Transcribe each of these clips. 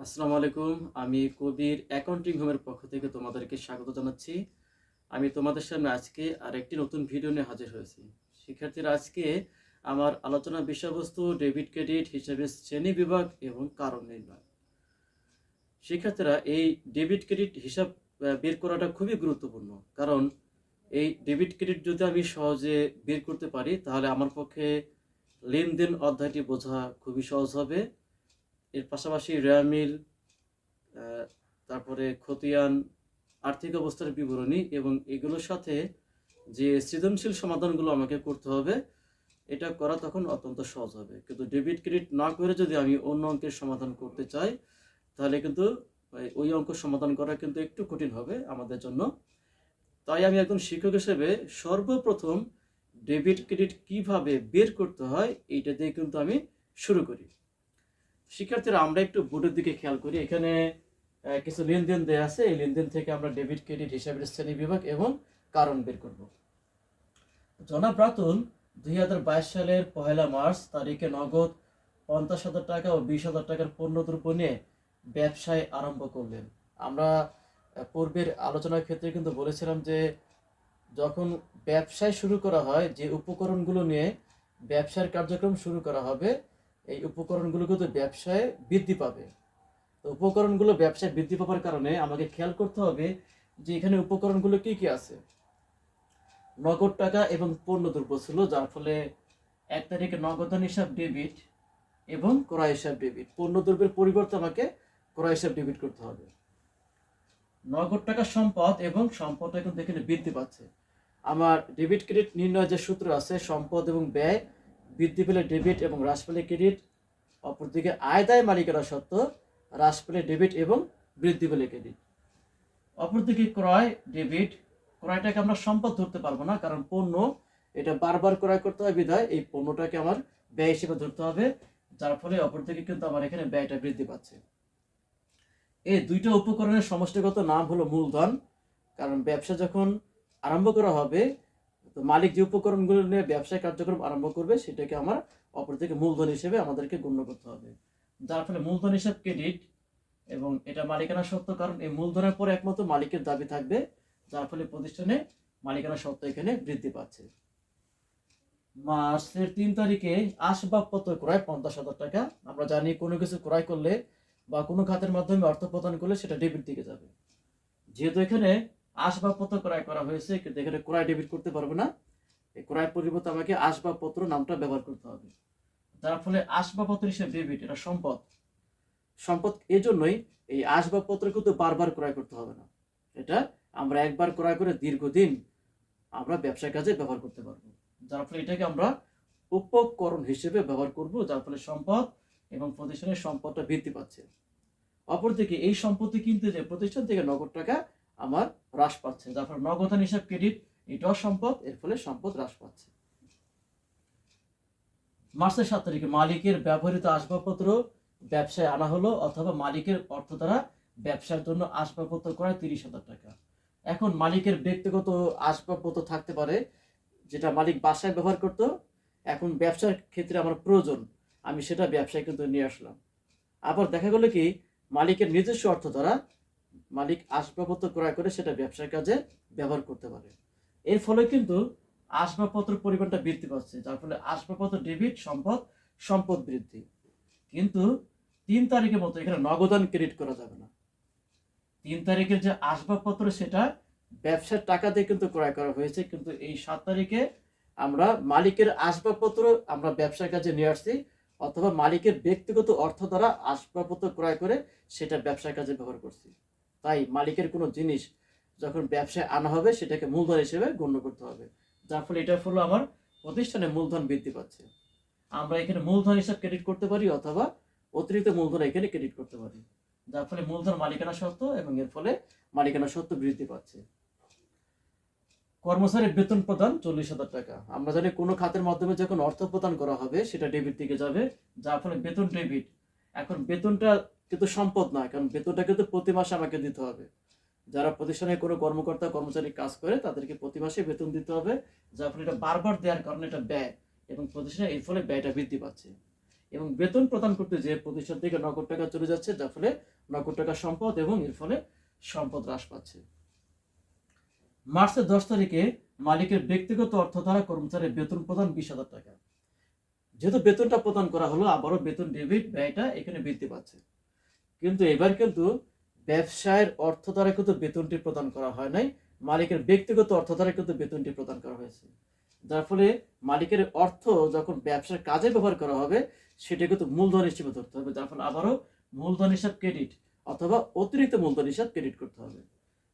আসসালামু আলাইকুম। আমি কবির অ্যাকাউন্টিং হোমের পক্ষ থেকে তোমাদেরকে স্বাগত জানাচ্ছি। আমি তোমাদের সামনে আজকে আরেকটি নতুন ভিডিও নিয়ে হাজির হয়েছি। শিক্ষার্থীরা, আজকে আমার আলোচনার বিষয়বস্তু ডেবিট ক্রেডিট হিসাবে শ্রেণীবিভাগ এবং কারণ নির্ণয়। শিক্ষার্থীরা, এই ডেবিট ক্রেডিট হিসাব বের করাটা খুবই গুরুত্বপূর্ণ। কারণ এই ডেবিট ক্রেডিট যদি আমি সহজে বের করতে পারি, তাহলে আমার পক্ষে লেনদেন অধ্যায়টি বোঝা খুবই সহজ হবে। এর পাশাপাশি রেয়ামিল, তারপরে খতিয়ান, আর্থিক অবস্থার বিবরণী এবং এগুলোর সাথে যে সৃজনশীল সমাধানগুলো আমাকে করতে হবে, এটা করা তখন অত্যন্ত সহজ হবে। কিন্তু ডেবিট ক্রেডিট না করে যদি আমি অন্য অঙ্কের সমাধান করতে চাই, তাহলে কিন্তু ওই অঙ্ক সমাধান করা কিন্তু একটু কঠিন হবে আমাদের জন্য। তাই আমি একজন শিক্ষক হিসেবে সর্বপ্রথম ডেবিট ক্রেডিট কিভাবে বের করতে হয় এইটা দিয়ে কিন্তু আমি শুরু করি। শিক্ষার্থীরা, আমরা একটু বোর্ডের দিকে খেয়াল করি। এখানে কিছু লেনদেন দেয়া আছে। এই লেনদেন থেকে আমরা ডেবিট ক্রেডিট হিসাবের শ্রেণীবিভাগ এবং কারণ বের করব। জনাব রাতুল 2022 সালের 1 মার্চ তারিখে নগদ 50,000 টাকা ও 20,000 টাকার পণ্যদ্রব্য নিয়ে ব্যবসায় আরম্ভ করলেন। আমরা পূর্বের আলোচনার ক্ষেত্রে কিন্তু বলেছিলাম যে যখন ব্যবসায় শুরু করা হয়, যে উপকরণগুলো নিয়ে ব্যবসার কার্যক্রম শুরু করা হবে, এই উপকরণগুলো কিন্তু ব্যবসায় বৃদ্ধি পাবে। তো উপকরণগুলো ব্যবসায় বৃদ্ধি পাওয়ার কারণে আমাকে খেয়াল করতে হবে যে এখানে উপকরণগুলো কি কি আছে। নগদ টাকা এবং পণ্যদ্রব্য ছিল, যার ফলে 1 তারিখে নগদান হিসাব ডেবিট এবং ক্রয় হিসাব ডেবিট। পণ্যদ্রব্যের পরিবর্তে আমাকে ক্রয় হিসাব ডেবিট করতে হবে। নগদ টাকা সম্পদ এবং সম্পদটা কিন্তু এখানে বৃদ্ধি পাচ্ছে। আমার ডেবিট ক্রেডিট নির্ণয়ের যে সূত্র আছে, সম্পদ এবং ব্যয় বৃদ্ধি পেলে ডেবিট এবং হ্রাস পেলে ক্রেডিট। অপরদিকে আয় দায় মালিকানা সত্ত্ব হ্রাস পেলে ডেবিট এবং বৃদ্ধি পেলে ক্রেডিট। অপরদিকে ক্রয় ডেবিট, ক্রয়টাকে আমরা সম্পদ ধরতে পারবো না, কারণ পণ্য এটা বারবার ক্রয় করতে হয়, বিধায় এই পণ্যটাকে আমার ব্যয় হিসেবে ধরতে হবে, যার ফলে অপরদিকে কিন্তু আমার এখানে ব্যয়টা বৃদ্ধি পাচ্ছে। এই দুইটা উপকরণের সমষ্টিগত নাম হলো মূলধন। কারণ ব্যবসা যখন আরম্ভ করা হবে, তো মালিক যে উপকরণগুলো নিয়ে ব্যবসায় কার্যক্রম আরম্ভ করবে, সেটাকে আমার অপরদিকে মূলধন হিসেবে আমাদেরকে গণ্য করতে হবে, যার ফলে মূলধন হিসাব ক্রেডিট এবং এটা মালিকানা সত্ত্ব। কারণ এই মূলধনের পরে একমাত্র মালিকের দাবি থাকবে, যার ফলে প্রতিষ্ঠানে মালিকানা সত্ত্ব এখানে বৃদ্ধি পাচ্ছে। মার্চের 3 তারিখে আসবাবপত্র ক্রয় 50,000 টাকা। আমরা জানি কোনো কিছু ক্রয় করলে বা কোনো খাতের মাধ্যমে অর্থ প্রদান করলে সেটা ডেবিট দিকে যাবে। যেহেতু এখানে আসবাবপত্র ক্রয় করা হয়েছে, কিন্তু এখানে ক্রয় ডেবিট করতে পারবো না। এই ক্রয় পরিবর্তে আমাকে আসবাবপত্র নামটা ব্যবহার করতে হবে, যার ফলে আসবাবপত্র হিসেবে ডেবিট, এটা সম্পদ। সম্পদ এজন্যই এই আসবাবপত্র কিন্তু বারবার ক্রয় করতে হবে না। এটা আমরা একবার ক্রয় করে দীর্ঘদিন আমরা ব্যবসার কাজে ব্যবহার করতে পারবো, যার ফলে এটাকে আমরা উপকরণ হিসেবে ব্যবহার করব, যার ফলে সম্পদ এবং প্রতিষ্ঠানের সম্পদটা বৃদ্ধি পাচ্ছে। অপরদিকে এই সম্পত্তি কিনতে যে প্রতিষ্ঠান থেকে নগদ টাকা আমার হ্রাস পাচ্ছে, যার ফলে নগদান হিসাব ক্রেডিট, এটাও সম্পদ, এর ফলে সম্পদ হ্রাস পাচ্ছে। মার্চের 7 তারিখে মালিকের ব্যবহৃত আসবাবপত্র ব্যবসায় আনা হলো, অথবা মালিকের অর্থ দ্বারা ব্যবসার জন্য আসবাবপত্র ক্রয় 30,000 টাকা। এখন মালিকের ব্যক্তিগত আসবাবপত্র থাকতে পারে, যেটা মালিক বাসায় ব্যবহার করত, এখন ব্যবসার ক্ষেত্রে আমার প্রয়োজন, আমি সেটা ব্যবসায় কিন্তু নিয়ে আসলাম। আবার দেখা গেল কি, মালিকের নিজস্ব অর্থ দ্বারা মালিক আসবাবপত্র ক্রয় করে সেটা ব্যবসার কাজে ব্যবহার করতে পারে। এর ফলে কিন্তু আসবাবপত্রের পরিমাণটা বৃদ্ধি পাচ্ছে, যার ফলে আসবাবপত্র ডেবিট, সম্পদ, সম্পদ বৃদ্ধি। কিন্তু 3 তারিখের মতো এখানে নগদান ক্রেডিট করা যাবে না। 3 তারিখের যে আসবাবপত্র সেটা ব্যবসার টাকা দিয়ে কিন্তু ক্রয় করা হয়েছে, কিন্তু এই 7 তারিখে আমরা মালিকের আসবাবপত্র আমরা ব্যবসার কাজে নিয়ে আসছি, অথবা মালিকের ব্যক্তিগত অর্থ দ্বারা আসবাবপত্র ক্রয় করে সেটা ব্যবসার কাজে ব্যবহার করছি। তাই মালিকের কোনো জিনিস যখন ব্যবসায় আনা হবে, সেটাকে মূলধন হিসেবে গণ্য করতে হবে, যার ফলে এটা হলো আমার প্রতিষ্ঠানে মূলধন বৃদ্ধি পাচ্ছে। আমরা এখানে মূলধন হিসাব ক্রেডিট করতে পারি, অথবা অতিরিক্ত মূলধন এখানে ক্রেডিট করতে পারি, যার ফলে মূলধন মালিকানা সত্ত্ব এবং এর ফলে মালিকানা সত্ত্ব বৃদ্ধি পাচ্ছে। কর্মচারীর বেতন প্রদান 40,000 টাকা। আমরা জানি কোনো খাতের মাধ্যমে যখন অর্থ প্রদান করা হবে, সেটা ডেবিট দিকে যাবে, যার ফলে বেতন ডেবিট। এখন বেতনটা কিন্তু সম্পদ না, কারণ বেতনটা কিন্তু প্রতি মাসে আমাকে দিতে হবে। যারা প্রতিষ্ঠানে কোনো কর্মকর্তা কর্মচারী কাজ করে, তাদেরকে প্রতি মাসে বেতন দিতে হবে, যার ফলে এটা বারবার দেওয়ার কারণে এটা ব্যয়, এবং প্রতিষ্ঠানে এর ফলে ব্যয়টা বৃদ্ধি পাচ্ছে। এবং বেতন প্রদান করতে যে প্রতিষ্ঠান থেকে নগদ টাকা চলে যাচ্ছে, যার ফলে নগদ টাকা সম্পদ এবং এর ফলে সম্পদ হ্রাস পাচ্ছে। মার্চের 10 তারিখে মালিকের ব্যক্তিগত অর্থ দ্বারা কর্মচারীর বেতন প্রদান 20,000 টাকা। যেহেতু বেতনটা প্রদান করা হলো, আবারও বেতন ডেবিট ব্যয়টা এখানে বৃদ্ধি পাচ্ছে। কিন্তু এবার কিন্তু ব্যবসায়ের অর্থ দ্বারা কিন্তু বেতনটি প্রদান করা হয় নাই, মালিকের ব্যক্তিগত অর্থ দ্বারা কিন্তু বেতনটি প্রদান করা হয়েছে। যার ফলে মালিকের অর্থ যখন ব্যবসার কাজে ব্যবহার করা হবে সেটা কিন্তু মূলধন হিসেবে ধরতে হবে, যার ফলে আবারও মূলধন হিসাব ক্রেডিট অথবা অতিরিক্ত মূলধন হিসাব ক্রেডিট করতে হবে,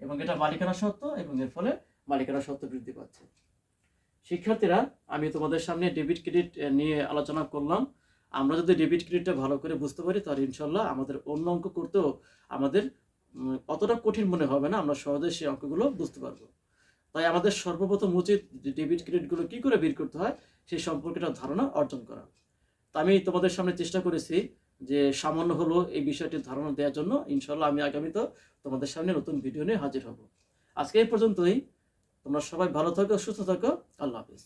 এবং এটা মালিকানা সত্ত্ব এবং এর ফলে মালিকানা সত্ত্ব বৃদ্ধি পাচ্ছে। শিক্ষার্থীরা, আমি তোমাদের সামনে ডেবিট ক্রেডিট নিয়ে আলোচনা করলাম। আমরা যদি ডেবিট ক্রেডিটটা ভালো করে বুঝতে পারি তাহলে ইনশাল্লাহ আমাদের অন্য অঙ্ক করতেও আমাদের অতটা কঠিন মনে হবে না, আমরা সহজে সেই অঙ্কগুলো বুঝতে পারবো। তাই আমাদের সর্বপ্রথম উচিত ডেবিট ক্রেডিটগুলো কি করে বের করতে হয় সেই সম্পর্কে একটা ধারণা অর্জন করা। তা আমি তোমাদের সামনে চেষ্টা করেছি যে সামান্য হলো এই বিষয়টির ধারণা দেওয়ার জন্য। ইনশাল্লাহ আমি আগামীতে তোমাদের সামনে নতুন ভিডিও নিয়ে হাজির হব। আজকে এই পর্যন্তই। তোমরা সবাই ভালো থাকো, সুস্থ থাকো। আল্লাহ হাফিজ।